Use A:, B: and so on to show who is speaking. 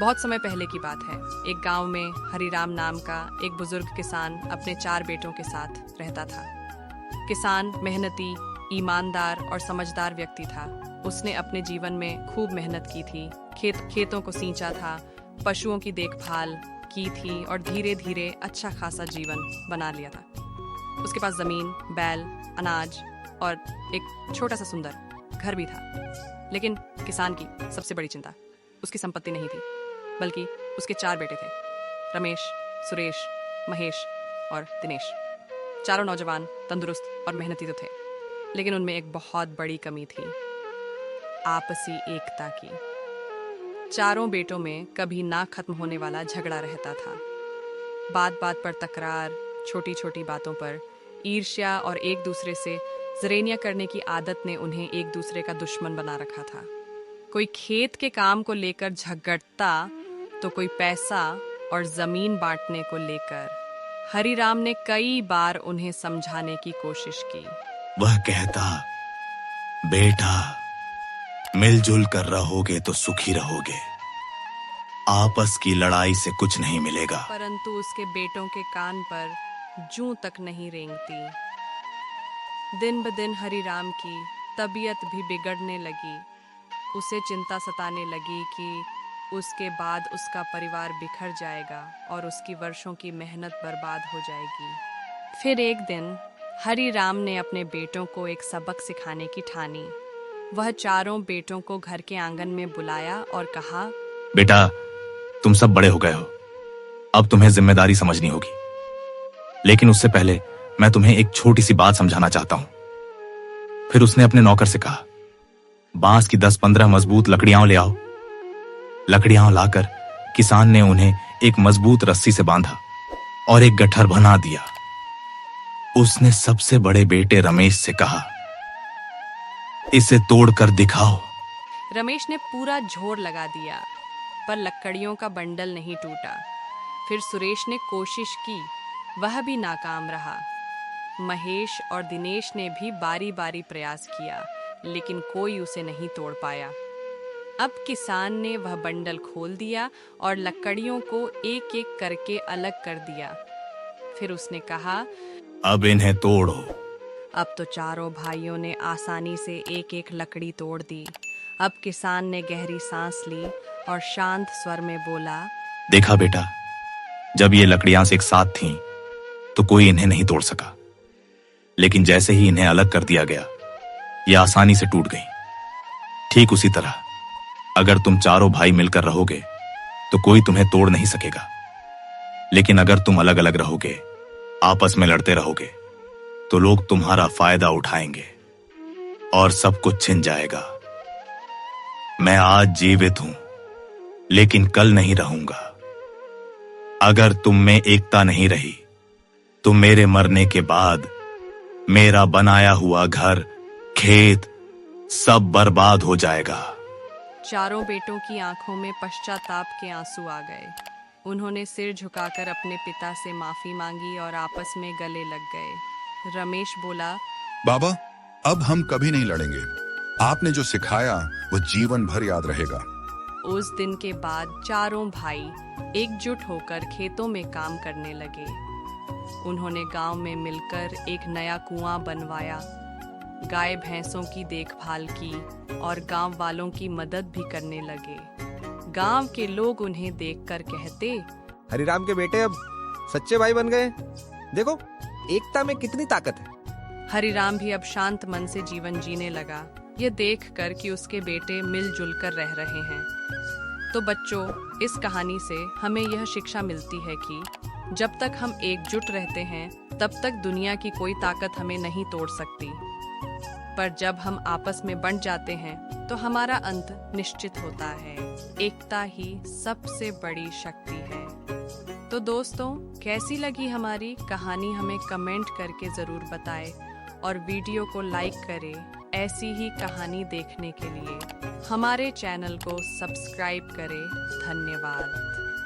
A: बहुत समय पहले की बात है। एक गांव में हरिराम नाम का एक बुजुर्ग किसान अपने 4 बेटों के साथ रहता था। किसान मेहनती, ईमानदार और समझदार व्यक्ति था। उसने अपने जीवन में खूब मेहनत की थी, खेतों को सींचा था, पशुओं की देखभाल की थी और धीरे धीरे अच्छा खासा जीवन बना लिया था। उसके पास जमीन, बैल, अनाज और एक छोटा सा सुंदर घर भी था। लेकिन किसान की सबसे बड़ी चिंता उसकी संपत्ति नहीं थी, बल्कि उसके 4 बेटे थे, रमेश, सुरेश, महेश और दिनेश। चारों नौजवान, तंदुरुस्त और मेहनती तो थे, लेकिन उनमें एक बहुत बड़ी कमी थी, आपसी एकता की। चारों बेटों में कभी ना खत्म होने वाला झगड़ा रहता था। बात बात पर तकरार, छोटी छोटी बातों पर ईर्ष्या और एक दूसरे से जरेनिया करने की आदत ने उन्हें एक दूसरे का दुश्मन बना रखा था। कोई खेत के काम को लेकर झगड़ता तो कोई पैसा और जमीन बांटने को लेकर। हरिराम ने कई बार उन्हें समझाने की कोशिश की।
B: वह कहता, बेटा, मिलजुल कर रहोगे तो सुखी रहोगे, आपस की लड़ाई से कुछ नहीं मिलेगा।
A: परंतु उसके बेटों के कान पर जूं तक नहीं रेंगती। दिन ब दिन हरिराम की तबीयत भी बिगड़ने लगी। उसे चिंता सताने लगी कि उसके बाद उसका परिवार बिखर जाएगा और उसकी वर्षों की मेहनत बर्बाद हो जाएगी। फिर एक दिन हरिराम ने अपने बेटों को एक सबक सिखाने की ठानी। वह चारों बेटों को घर के आंगन में बुलाया और कहा,
B: बेटा, तुम सब बड़े हो गए हो, अब तुम्हें जिम्मेदारी समझनी होगी। लेकिन उससे पहले मैं तुम्हें एक छोटी सी बात समझाना चाहता हूं। फिर उसने अपने नौकर से कहा, बांस की 10-15 मजबूत लकड़ियां ले आओ। लकड़ियां लाकर किसान ने उन्हें एक मजबूत रस्सी से बांधा और एक गट्ठर बना दिया। उसने सबसे बड़े बेटे रमेश से कहा, इसे तोड़कर दिखाओ।
A: रमेश ने पूरा जोर लगा दिया, पर लकड़ियों का बंडल नहीं टूटा। फिर सुरेश ने कोशिश की, वह भी नाकाम रहा। महेश और दिनेश ने भी बारी बारी प्रयास किया, लेकिन कोई उसे नहीं तोड़ पाया। अब किसान ने वह बंडल खोल दिया और लकड़ियों को एक एक करके अलग कर दिया। फिर उसने कहा,
B: अब इन्हें तोड़ो।
A: अब तो चारों भाइयों ने आसानी से एक एक लकड़ी तोड़ दी। अब किसान ने गहरी सांस ली और शांत स्वर में बोला,
B: देखा बेटा, जब ये लकड़ियां एक साथ थीं, तो कोई इन्हें नहीं तोड़ सका। लेकिन जैसे ही इन्हें अलग कर दिया गया, ये आसानी से टूट गई। ठीक उसी तरह अगर तुम चारों भाई मिलकर रहोगे तो कोई तुम्हें तोड़ नहीं सकेगा। लेकिन अगर तुम अलग अलग रहोगे, आपस में लड़ते रहोगे, तो लोग तुम्हारा फायदा उठाएंगे और सब कुछ छिन जाएगा। मैं आज जीवित हूं, लेकिन कल नहीं रहूंगा। अगर तुम में एकता नहीं रही, तो मेरे मरने के बाद मेरा बनाया हुआ घर, खेत सब बर्बाद हो जाएगा।
A: चारों बेटों की आंखों में पश्चाताप के आंसू आ गए। उन्होंने सिर झुकाकर अपने पिता से माफी मांगी और आपस में गले लग गए। रमेश बोला,
C: बाबा, अब हम कभी नहीं लड़ेंगे। आपने जो सिखाया वो जीवन भर याद रहेगा।
A: उस दिन के बाद चारों भाई एकजुट होकर खेतों में काम करने लगे। उन्होंने गांव में मिलकर एक नया कुआं बनवाया, गाय भैंसों की देखभाल की और गांव वालों की मदद भी करने लगे। गांव के लोग उन्हें देखकर कहते,
D: हरिराम के बेटे अब सच्चे भाई बन गए। देखो, एकता में कितनी ताकत है।
A: हरिराम भी अब शांत मन से जीवन जीने लगा, ये देखकर कि उसके बेटे मिलजुल कर रह रहे हैं। तो बच्चों, इस कहानी से हमें यह शिक्षा मिलती है कि जब तक हम एकजुट रहते हैं, तब तक दुनिया की कोई ताकत हमें नहीं तोड़ सकती। पर जब हम आपस में बंट जाते हैं, तो हमारा अंत निश्चित होता है। एकता ही सबसे बड़ी शक्ति है। तो दोस्तों, कैसी लगी हमारी कहानी हमें कमेंट करके जरूर बताएं और वीडियो को लाइक करें ऐसी ही कहानी देखने के लिए। हमारे चैनल को सब्सक्राइब करें। धन्यवाद।